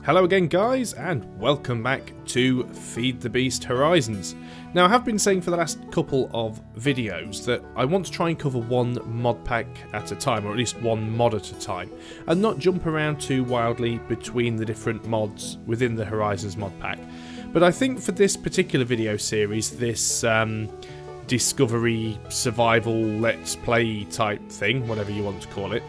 Hello again guys, and welcome back to Feed the Beast Horizons. Now I have been saying for the last couple of videos that I want to try and cover one mod pack at a time, or at least one mod at a time, and not jump around too wildly between the different mods within the Horizons mod pack. But I think for this particular video series, this discovery, survival, let's play type thing, whatever you want to call it,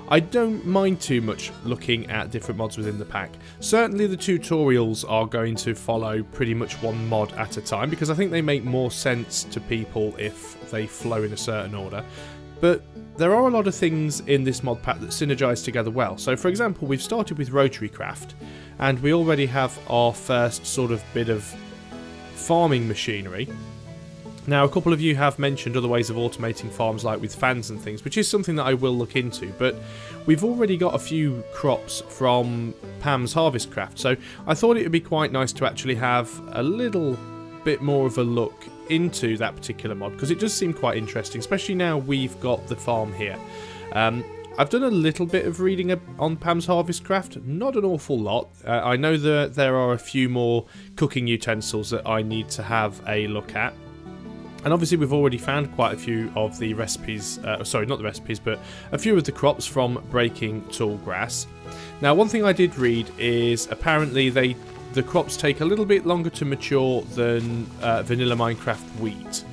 I don't mind too much looking at different mods within the pack. Certainly the tutorials are going to follow pretty much one mod at a time, because I think they make more sense to people if they flow in a certain order. But there are a lot of things in this mod pack that synergize together well. So for example, we've started with Rotarycraft, and we already have our first sort of bit of farming machinery. Now, a couple of you have mentioned other ways of automating farms, like with fans and things, which is something that I will look into, but we've already got a few crops from Pam's Harvestcraft, so I thought it would be quite nice to actually have a little bit more of a look into that particular mod, because it does seem quite interesting, especially now we've got the farm here. I've done a little bit of reading on Pam's Harvestcraft, not an awful lot. I know that there are a few more cooking utensils that I need to have a look at. And obviously we've already found quite a few of the recipes, sorry, not the recipes, but a few of the crops from breaking tall grass. Now, one thing I did read is apparently the crops take a little bit longer to mature than vanilla Minecraft wheat.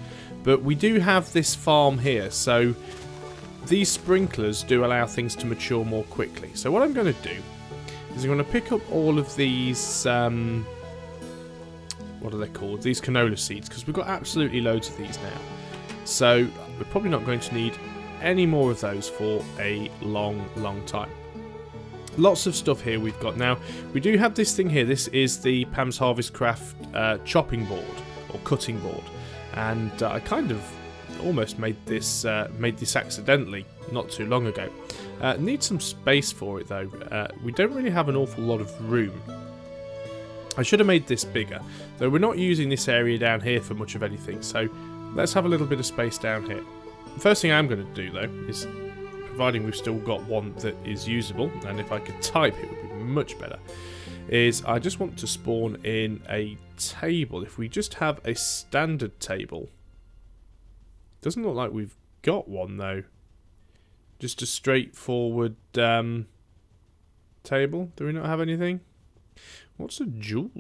But we do have this farm here, so these sprinklers do allow things to mature more quickly. So what I'm going to do is I'm going to pick up all of these... what are they called? These canola seeds, because we've got absolutely loads of these now. So we're probably not going to need any more of those for a long time. Lots of stuff here we've got. Now, we do have this thing here. This is the Pam's Harvestcraft chopping board, or cutting board. And I kind of almost made this accidentally not too long ago. Need some space for it though. We don't really have an awful lot of room. I should have made this bigger, though we're not using this area down here for much of anything, so let's have a little bit of space down here. The first thing I'm going to do, though, is, providing we've still got one that is usable, and if I could type it would be much better, is I just want to spawn in a table. If we just have a standard table, doesn't look like we've got one, though. Just a straightforward table. Do we not have anything? What's a jewel?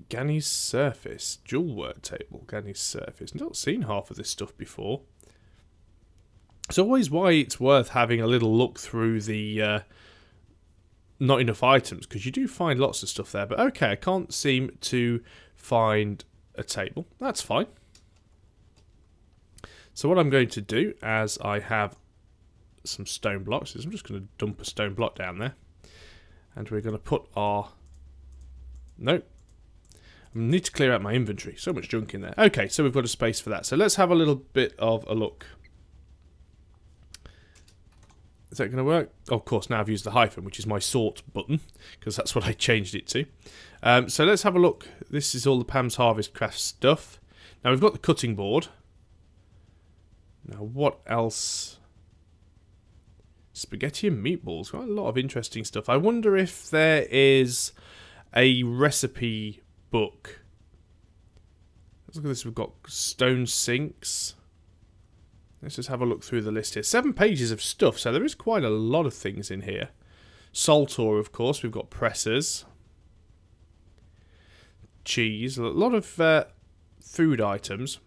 Ganny's surface. Jewel work table. Ganny's surface. Not seen half of this stuff before. It's always why it's worth having a little look through the not enough items, because you do find lots of stuff there. But okay, I can't seem to find a table. That's fine. So what I'm going to do, as I have some stone blocks, is I'm just going to dump a stone block down there. And we're going to put our... Nope. I need to clear out my inventory. So much junk in there. Okay, so we've got a space for that. So let's have a little bit of a look. Is that going to work? Oh, of course, now I've used the hyphen, which is my sort button, because that's what I changed it to. So let's have a look. This is all the Pam's Harvestcraft stuff. Now, we've got the cutting board. Now, what else... Spaghetti and meatballs. Quite a lot of interesting stuff. I wonder if there is a recipe book. Let's look at this. We've got stone sinks. Let's just have a look through the list here. 7 pages of stuff, so there is quite a lot of things in here. Saltor, of course. We've got pressers. Cheese. A lot of food items.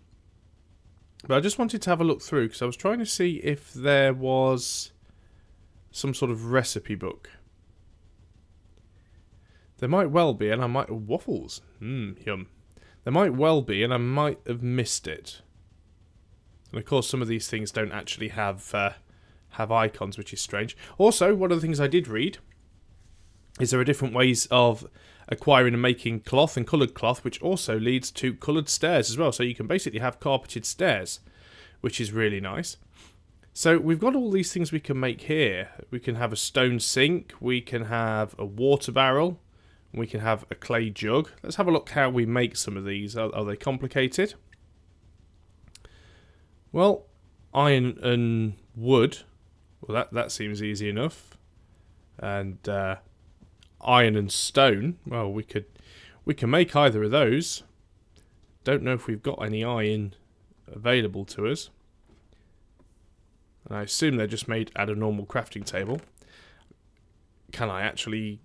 But I just wanted to have a look through, because I was trying to see if there was... some sort of recipe book. There might well be, and I might... Waffles. Yum. There might well be, and I might have missed it. And of course, some of these things don't actually have icons, which is strange. Also, one of the things I did read is there are different ways of acquiring and making cloth and coloured cloth, which also leads to coloured stairs as well. So you can basically have carpeted stairs, which is really nice. So we've got all these things we can make here. We can have a stone sink, we can have a water barrel, we can have a clay jug. Let's have a look how we make some of these. Are they complicated? Well, iron and wood. Well, that seems easy enough. And iron and stone. Well, we can make either of those. Don't know if we've got any iron available to us. And I assume they're just made at a normal crafting table. Can I actually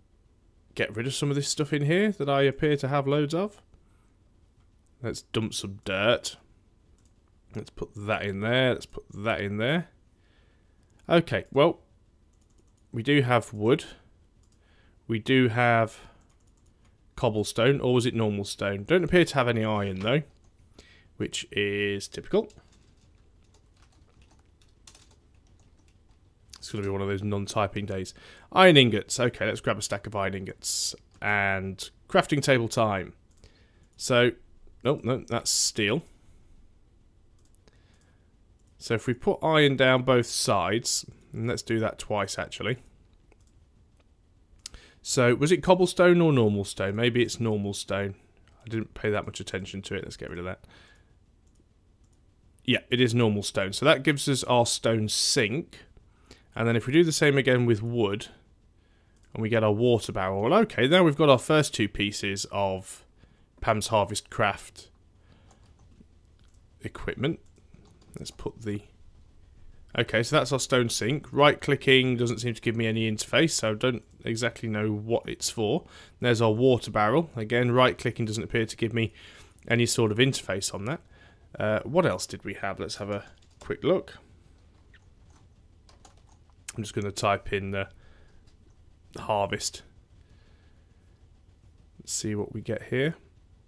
get rid of some of this stuff in here that I appear to have loads of? Let's dump some dirt. Let's put that in there. Let's put that in there. Okay, well, we do have wood. We do have cobblestone, or was it normal stone? Don't appear to have any iron though, which is typical. It's going to be one of those non-typing days. Iron ingots. Okay, let's grab a stack of iron ingots. And crafting table time. So, oh, no, that's steel. So if we put iron down both sides, and let's do that twice actually. So, was it cobblestone or normal stone? Maybe it's normal stone. I didn't pay that much attention to it. Let's get rid of that. Yeah, it is normal stone. So that gives us our stone sink. And then if we do the same again with wood, and we get our water barrel, well, okay, now we've got our first two pieces of Pam's Harvestcraft equipment. Let's put the... Okay, so that's our stone sink. Right-clicking doesn't seem to give me any interface, so I don't exactly know what it's for. There's our water barrel. Again, right-clicking doesn't appear to give me any sort of interface on that. What else did we have? Let's have a quick look. I'm just going to type in harvest. Let's see what we get here.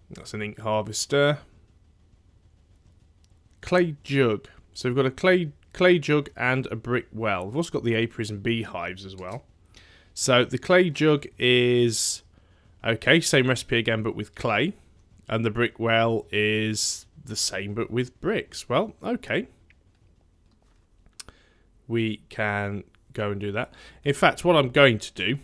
That's an ink harvester. Clay jug. So we've got a clay jug and a brick well. We've also got the apiaries and beehives as well. So the clay jug is okay, same recipe again but with clay. And the brick well is the same but with bricks. Well, okay. We can go and do that. In fact, what I'm going to do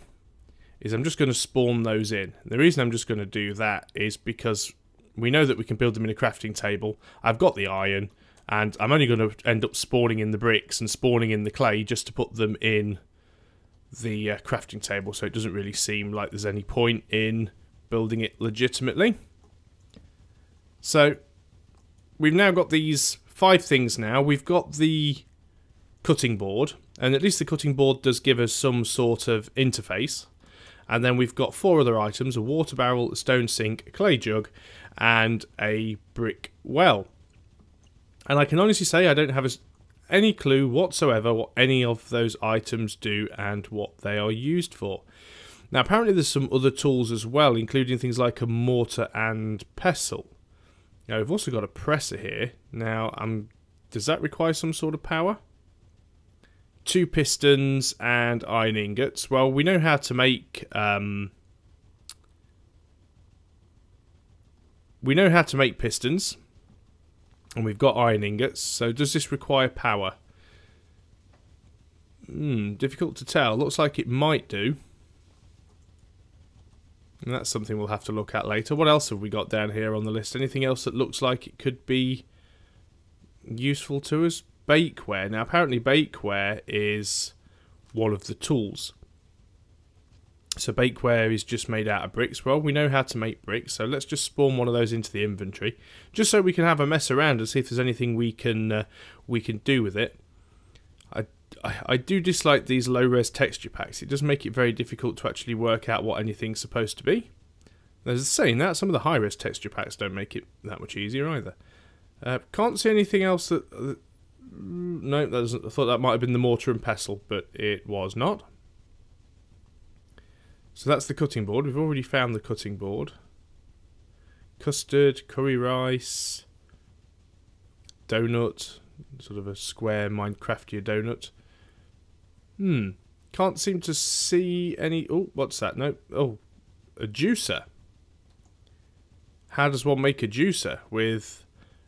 is I'm just going to spawn those in. The reason I'm just going to do that is because we know that we can build them in a crafting table. I've got the iron, and I'm only going to end up spawning in the bricks and spawning in the clay just to put them in the crafting table, so it doesn't really seem like there's any point in building it legitimately. So we've now got these 5 things now. We've got the cutting board, and at least the cutting board does give us some sort of interface. And then we've got 4 other items: a water barrel, a stone sink, a clay jug, and a brick well. And I can honestly say I don't have any clue whatsoever what any of those items do and what they are used for. Now apparently there's some other tools as well, including things like a mortar and pestle. Now we've also got a presser here. Now does that require some sort of power? 2 pistons and iron ingots. Well, we know how to make pistons, and we've got iron ingots. So does this require power? Difficult to tell. Looks like it might do. And that's something we'll have to look at later. What else have we got down here on the list? Anything else that looks like it could be useful to us? Bakeware. Now apparently bakeware is one of the tools. So bakeware is just made out of bricks. Well, we know how to make bricks, so let's just spawn one of those into the inventory, just so we can have a mess around and see if there's anything we can do with it. I do dislike these low-res texture packs. It does make it very difficult to actually work out what anything's supposed to be. There's saying that some of the high-res texture packs don't make it that much easier either. Can't see anything else that... No, that doesn't. I thought that might have been the mortar and pestle, but it was not. So that's the cutting board. We've already found the cutting board. Custard, curry rice, donut, sort of a square Minecraftier donut. Can't seem to see any... Oh, what's that? No. Oh, a juicer. How does one make a juicer? With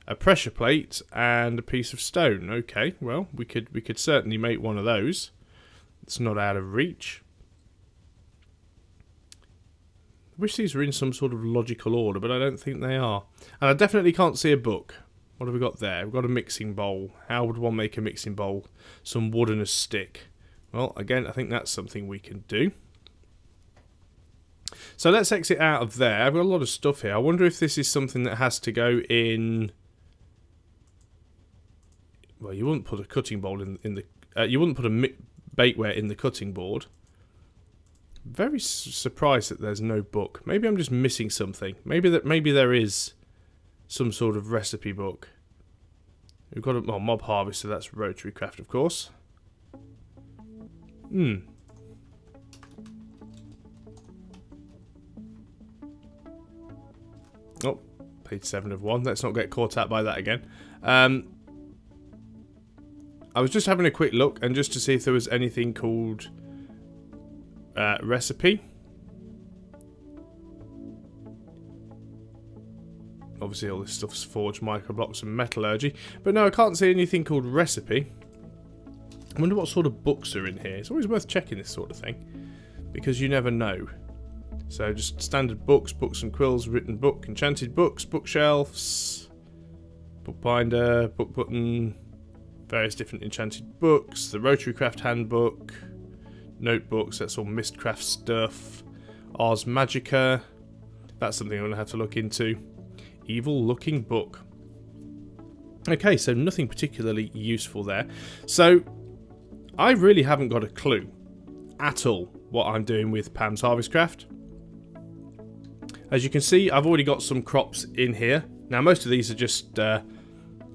a pressure plate and a piece of stone. Okay, well, we could certainly make one of those. It's not out of reach. I wish these were in some sort of logical order, but I don't think they are. And I definitely can't see a book. What have we got there? We've got a mixing bowl. How would one make a mixing bowl? Some wood and a stick. Well, again, I think that's something we can do. So let's exit out of there. I've got a lot of stuff here. I wonder if this is something that has to go in... Well, you wouldn't put a cutting bowl in the... you wouldn't put a bakeware in the cutting board. Very surprised that there's no book. Maybe I'm just missing something. Maybe there is some sort of recipe book. We've got a mob harvester. That's Rotarycraft, of course. Oh, page 7 of 1. Let's not get caught out by that again. I was just having a quick look and just to see if there was anything called recipe. Obviously all this stuff's forged, microblocks and metallurgy. But no, I can't see anything called recipe. I wonder what sort of books are in here. It's always worth checking this sort of thing, because you never know. So just standard books, books and quills, written book, enchanted books, bookshelves, bookbinder, book button, various different enchanted books, the Rotarycraft handbook, notebooks, that's all Mistcraft stuff, Ars Magica, that's something I'm going to have to look into. Evil looking book. Okay, so nothing particularly useful there. So I really haven't got a clue at all what I'm doing with Pam's Harvestcraft. As you can see, I've already got some crops in here. Now most of these are just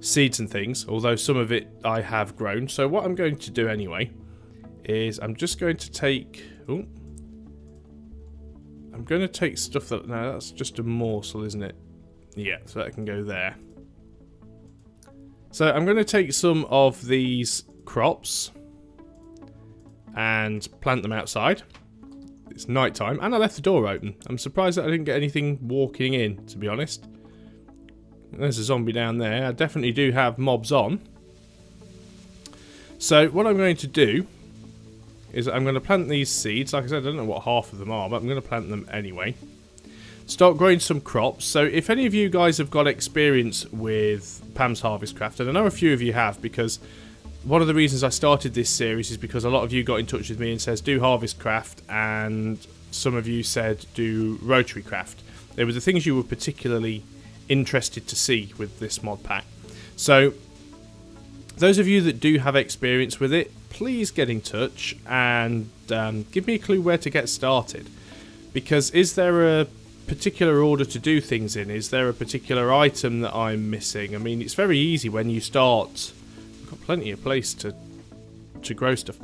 seeds and things, although some of it I have grown. So what I'm going to do anyway is I'm just going to take... Ooh, I'm going to take stuff that... No, that's just a morsel, isn't it? Yeah, so that can go there. So I'm going to take some of these crops and plant them outside. It's night time, and I left the door open. I'm surprised that I didn't get anything walking in, to be honest. There's a zombie down there. I definitely do have mobs on. So what I'm going to do is I'm going to plant these seeds. Like I said, I don't know what half of them are, but I'm going to plant them anyway. Start growing some crops. So if any of you guys have got experience with Pam's Harvestcraft, and I know a few of you have, because one of the reasons I started this series is because a lot of you got in touch with me and says do Harvestcraft, and some of you said do Rotarycraft. They were the things you were particularly interested to see with this mod pack. So those of you that do have experience with it, please get in touch and give me a clue where to get started. Because is there a particular order to do things in? Is there a particular item that I'm missing? I mean, it's very easy when you start. We've got plenty of place to grow stuff.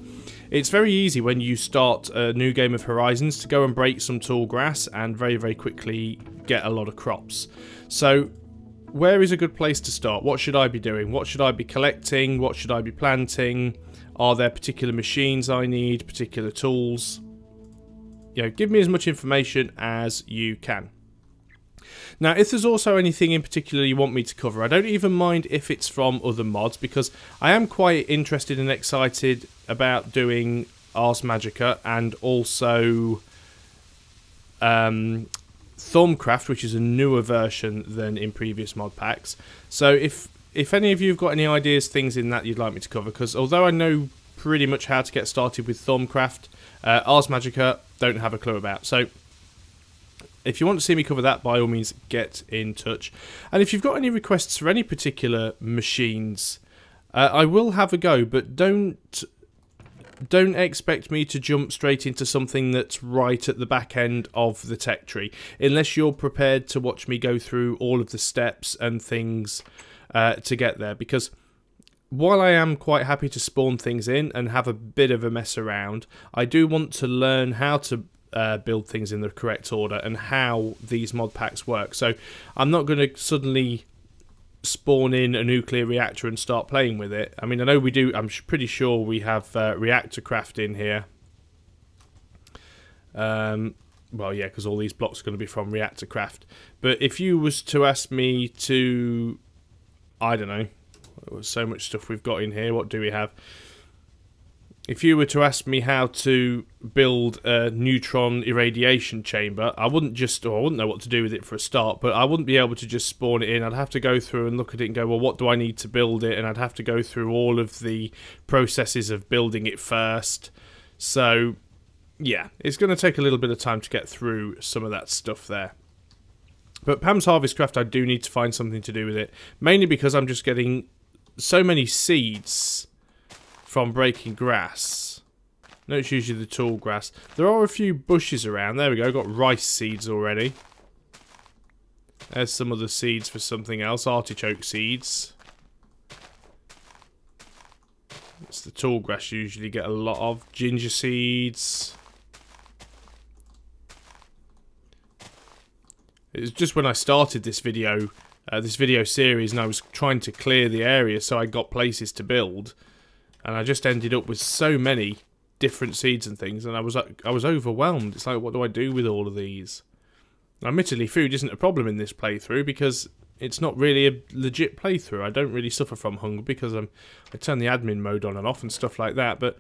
It's very easy when you start a new game of Horizons to go and break some tall grass and very, very quickly get a lot of crops. So where is a good place to start? What should I be doing? What should I be collecting? What should I be planting? Are there particular machines I need? Particular tools? You know, give me as much information as you can. Now, if there's also anything in particular you want me to cover, I don't even mind if it's from other mods, because I am quite interested and excited about doing Ars Magica and also Thaumcraft, which is a newer version than in previous mod packs. So if any of you have got any ideas, things in that you'd like me to cover, because although I know pretty much how to get started with Thaumcraft, Ars Magica don't have a clue about. So if you want to see me cover that, by all means get in touch. And if you've got any requests for any particular machines, I will have a go, but don't expect me to jump straight into something that's right at the back end of the tech tree, unless you're prepared to watch me go through all of the steps and things to get there. Because while I am quite happy to spawn things in and have a bit of a mess around, I do want to learn how to build things in the correct order and how these mod packs work. So I'm not going to suddenly spawn in a nuclear reactor and start playing with it. I mean, I know we do. I'm pretty sure we have Reactorcraft in here. Well, yeah, because all these blocks are going to be from Reactorcraft. But if you was to ask me to, I don't know, there's so much stuff we've got in here. What do we have? If you were to ask me how to build a neutron irradiation chamber, I wouldn't know what to do with it for a start, but I wouldn't be able to just spawn it in. I'd have to go through and look at it and go, well, what do I need to build it? And I'd have to go through all of the processes of building it first. So yeah, it's going to take a little bit of time to get through some of that stuff there. But Pam's Harvestcraft, I do need to find something to do with it. Mainly because I'm just getting so many seeds from breaking grass. No, it's usually the tall grass. There are a few bushes around. There we go, got rice seeds already. There's some other seeds for something else. Artichoke seeds. It's the tall grass you usually get a lot of. Ginger seeds. It was just when I started this video series, and I was trying to clear the area so I got places to build, and I just ended up with so many different seeds and things, and I was overwhelmed. It's like, what do I do with all of these? Now, admittedly, food isn't a problem in this playthrough because it's not really a legit playthrough. I don't really suffer from hunger because I turn the admin mode on and off and stuff like that. But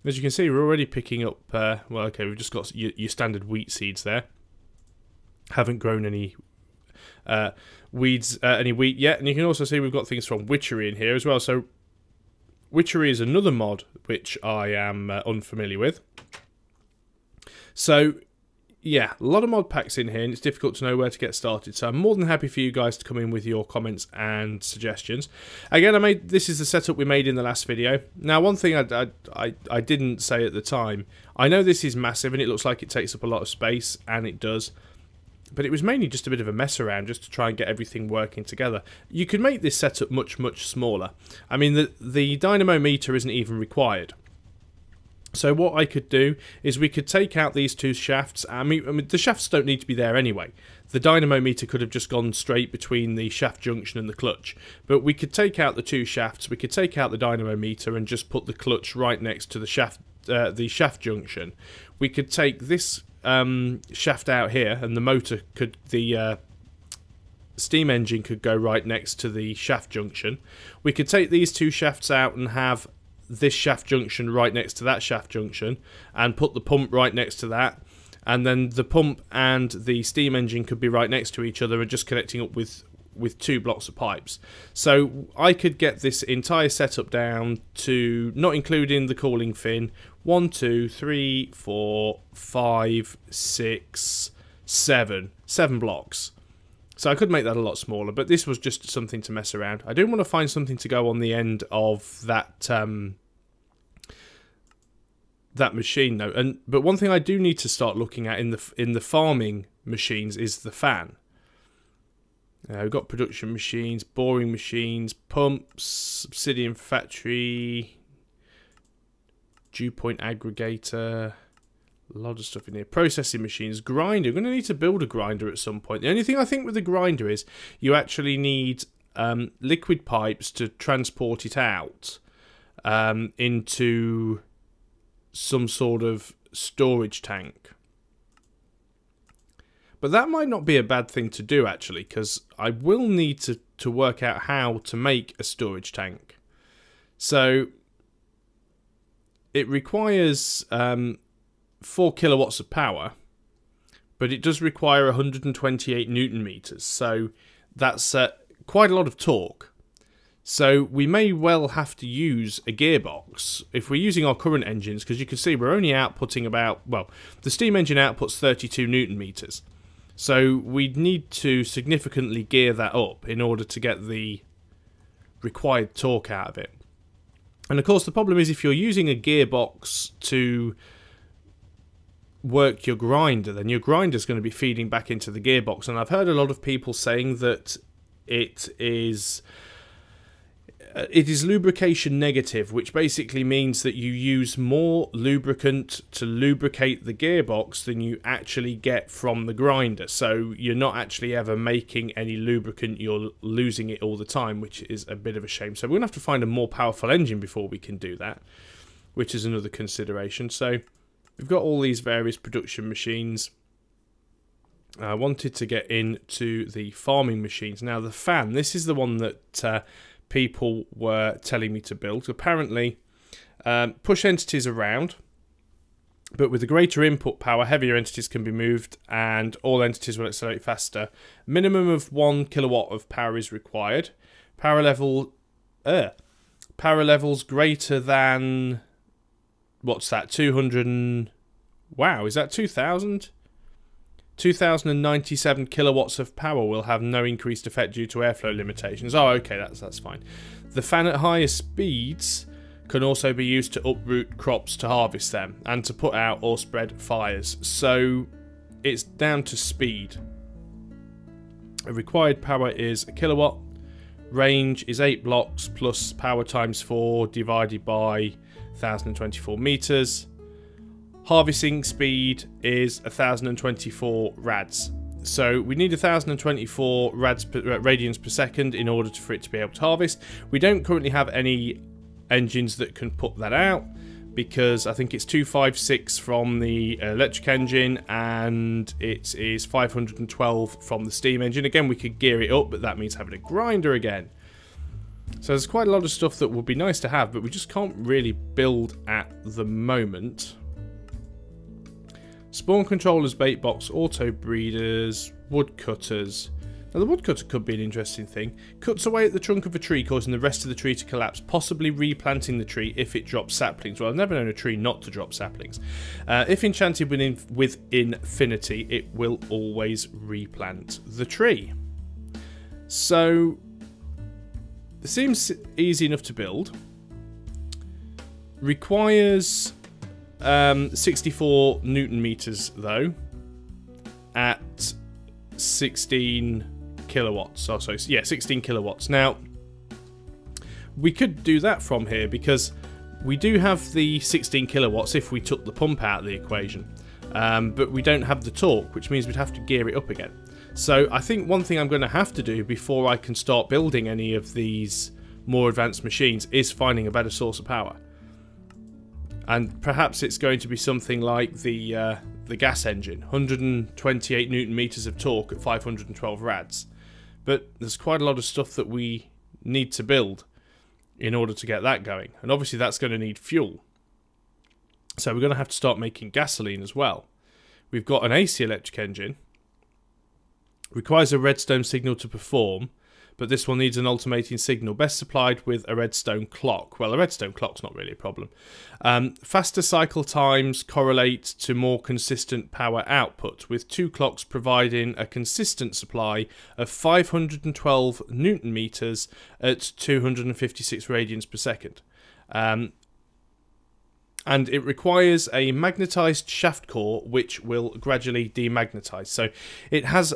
as you can see, we're already picking up. Well, okay, we've just got your standard wheat seeds there. Haven't grown any any wheat yet, and you can also see we've got things from Witchery in here as well. So Witchery is another mod which I am unfamiliar with. So yeah, a lot of mod packs in here, and it's difficult to know where to get started. So I'm more than happy for you guys to come in with your comments and suggestions. Again, this is the setup we made in the last video. Now, one thing I didn't say at the time, I know this is massive and it looks like it takes up a lot of space, and it does. But it was mainly just a bit of a mess around, just to try and get everything working together. You could make this setup much, much smaller. I mean, the dynamo meter isn't even required. So what I could do is we could take out these two shafts. I mean, the shafts don't need to be there anyway. The dynamo meter could have just gone straight between the shaft junction and the clutch. But we could take out the two shafts, we could take out the dynamo meter and just put the clutch right next to the shaft junction. We could take this shaft out here, and the motor could, the steam engine could go right next to the shaft junction. We could take these two shafts out and have this shaft junction right next to that shaft junction, and put the pump right next to that, and then the pump and the steam engine could be right next to each other and just connecting up with two blocks of pipes. So I could get this entire setup down to, not including the cooling fin, 1, 2, 3, 4, 5, 6, 7 blocks. So I could make that a lot smaller, but this was just something to mess around. I do want to find something to go on the end of that that machine though. But one thing I do need to start looking at in the farming machines is the fan. We've got production machines, boring machines, pumps, obsidian factory, dew point aggregator, a lot of stuff in here. Processing machines, grinder. I'm going to need to build a grinder at some point. The only thing I think with the grinder is you actually need liquid pipes to transport it out into some sort of storage tank. But that might not be a bad thing to do, actually, because I will need to work out how to make a storage tank. So it requires 4 kilowatts of power, but it does require 128 newton meters. So that's quite a lot of torque. So we may well have to use a gearbox if we're using our current engines, because you can see we're only outputting about, well, the steam engine outputs 32 newton meters. So we'd need to significantly gear that up in order to get the required torque out of it. And of course the problem is if you're using a gearbox to work your grinder, then your grinder's going to be feeding back into the gearbox. And I've heard a lot of people saying that it is lubrication negative, which basically means that you use more lubricant to lubricate the gearbox than you actually get from the grinder. So you're not actually ever making any lubricant, you're losing it all the time, which is a bit of a shame. So we're going to have to find a more powerful engine before we can do that, which is another consideration. So we've got all these various production machines. I wanted to get into the farming machines. Now the fan, this is the one that people were telling me to build. Apparently, push entities around, but with the greater input power, heavier entities can be moved, and all entities will accelerate faster. Minimum of 1 kilowatt of power is required. Power levels greater than, what's that? 200. Wow, is that 2,000? 2,097 kilowatts of power will have no increased effect due to airflow limitations. Oh, okay, that's fine. The fan at higher speeds can also be used to uproot crops to harvest them and to put out or spread fires. So it's down to speed. A required power is a kilowatt. Range is 8 blocks plus power times 4 divided by 1,024 meters. Harvesting speed is 1,024 rads. So we need 1,024 radians per second in order for it to be able to harvest. We don't currently have any engines that can put that out because I think it's 256 from the electric engine and it is 512 from the steam engine. Again, we could gear it up, but that means having a grinder again. So there's quite a lot of stuff that would be nice to have, but we just can't really build at the moment. Spawn controllers, bait box, auto breeders, woodcutters. Now the woodcutter could be an interesting thing. Cuts away at the trunk of a tree, causing the rest of the tree to collapse, possibly replanting the tree if it drops saplings. Well, I've never known a tree not to drop saplings. If enchanted with infinity, it will always replant the tree. So, it seems easy enough to build. Requires 64 Newton meters though, at 16 kilowatts. Oh, so yeah, 16 kilowatts. Now, we could do that from here because we do have the 16 kilowatts if we took the pump out of the equation, but we don't have the torque, which means we'd have to gear it up again. So I think one thing I'm going to have to do before I can start building any of these more advanced machines is finding a better source of power. And perhaps it's going to be something like the gas engine, 128 Newton meters of torque at 512 rads. But there's quite a lot of stuff that we need to build in order to get that going. And obviously that's going to need fuel. So we're going to have to start making gasoline as well. We've got an AC electric engine. Requires a redstone signal to perform, but this one needs an alternating signal, best supplied with a redstone clock. Well, a redstone clock's not really a problem. Faster cycle times correlate to more consistent power output, with 2 clocks providing a consistent supply of 512 Newton meters at 256 radians per second. And it requires a magnetized shaft core, which will gradually demagnetize. So it has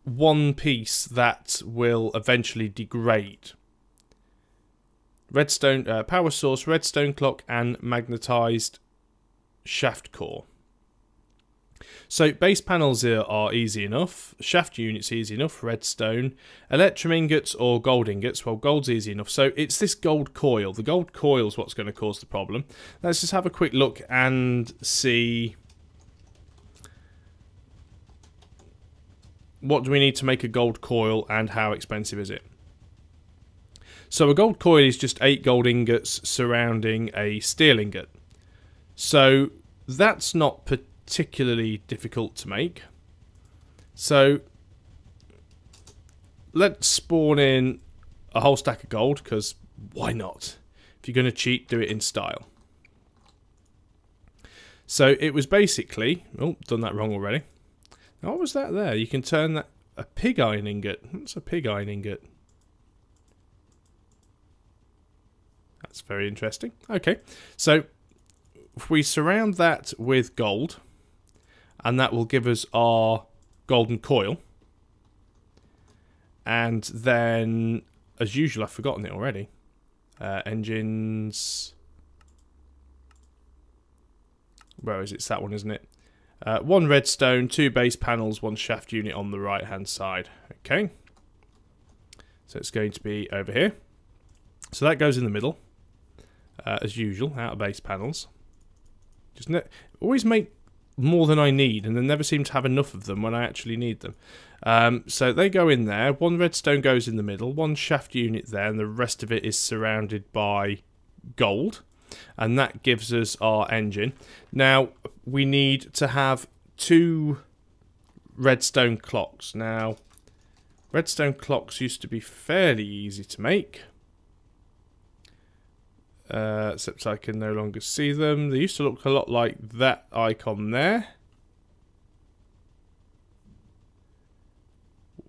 one piece that will eventually degrade. Redstone power source, redstone clock, and magnetized shaft core. So base panels are easy enough. Shaft units easy enough. Redstone, electrum ingots or gold ingots. Well, gold's easy enough. So it's this gold coil. The gold coil is what's going to cause the problem. Let's just have a quick look and see. What do we need to make a gold coil and how expensive is it? So a gold coil is just 8 gold ingots surrounding a steel ingot. So that's not particularly difficult to make. So let's spawn in a whole stack of gold, because why not? If you're going to cheat, do it in style. So it was basically... Oh, done that wrong already. What was that there? You can turn that... A pig iron ingot. What's a pig iron ingot? That's very interesting. Okay, so if we surround that with gold, and that will give us our golden coil. And then, as usual, I've forgotten it already. Engines... Where is it? It's that one, isn't it? 1 redstone, 2 base panels, 1 shaft unit on the right hand side. Okay. So it's going to be over here. So that goes in the middle. As usual, out of base panels. Just always make more than I need, and then never seem to have enough of them when I actually need them. So they go in there. 1 redstone goes in the middle, 1 shaft unit there, and the rest of it is surrounded by gold. And that gives us our engine. Now, we need to have 2 redstone clocks. Now, redstone clocks used to be fairly easy to make. except I can no longer see them. They used to look a lot like that icon there.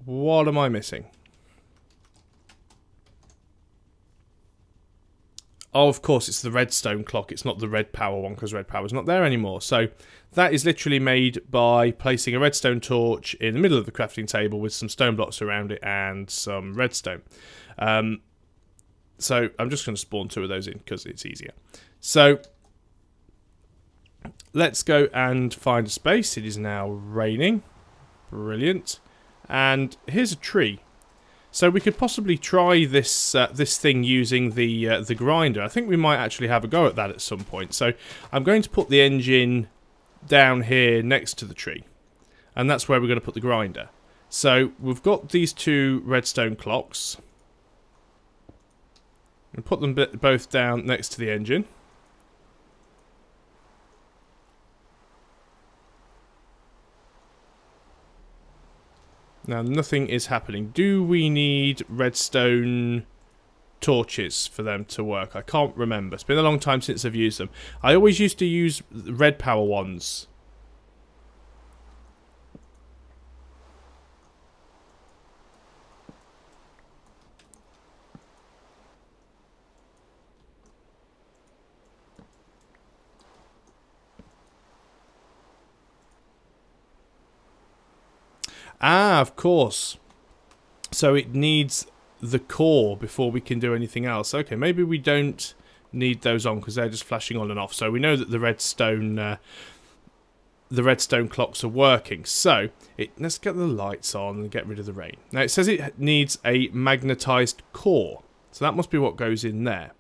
What am I missing? Oh, of course, it's the redstone clock. It's not the red power one, because red power's not there anymore. So that is literally made by placing a redstone torch in the middle of the crafting table with some stone blocks around it and some redstone. So I'm just going to spawn 2 of those in because it's easier. So let's go and find a space. It is now raining. Brilliant. And here's a tree. So we could possibly try this this thing using the grinder. I think we might actually have a go at that at some point. So I'm going to put the engine down here next to the tree, and that's where we're going to put the grinder. So we've got these 2 redstone clocks, and put them both down next to the engine. Now, nothing is happening. Do we need redstone torches for them to work? I can't remember. It's been a long time since I've used them. I always used to use red power ones. Ah, of course. So it needs the core before we can do anything else. Okay, maybe we don't need those on because they're just flashing on and off. So we know that the redstone clocks are working. So let's get the lights on and get rid of the rain. Now it says it needs a magnetized core. So that must be what goes in there.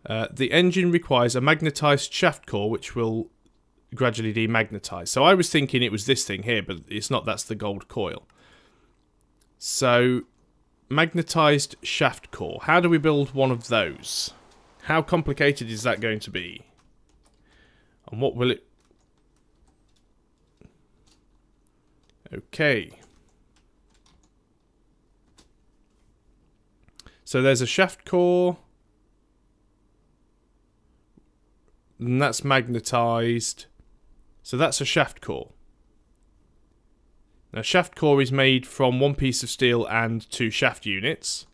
The engine requires a magnetized shaft core, which will gradually demagnetize. So I was thinking it was this thing here, but it's not. That's the gold coil. So magnetized shaft core. How do we build one of those? How complicated is that going to be? And what will it... Okay. So there's a shaft core. And that's magnetized. So that's a shaft core. Now, shaft core is made from 1 piece of steel and 2 shaft units.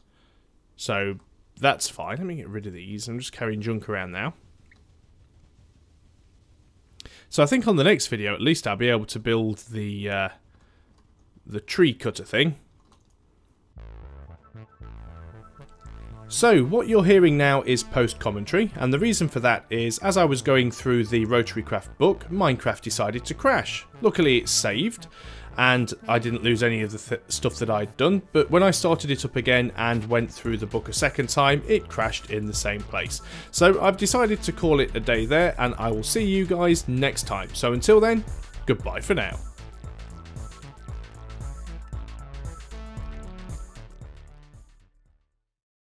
So that's fine. Let me get rid of these. I'm just carrying junk around now. So I think on the next video, at least I'll be able to build the tree cutter thing. So, what you're hearing now is post-commentary, and the reason for that is, as I was going through the Rotarycraft book, Minecraft decided to crash. Luckily it's saved, and I didn't lose any of the stuff that I'd done, but when I started it up again and went through the book a second time, it crashed in the same place. So I've decided to call it a day there, and I will see you guys next time. So until then, goodbye for now.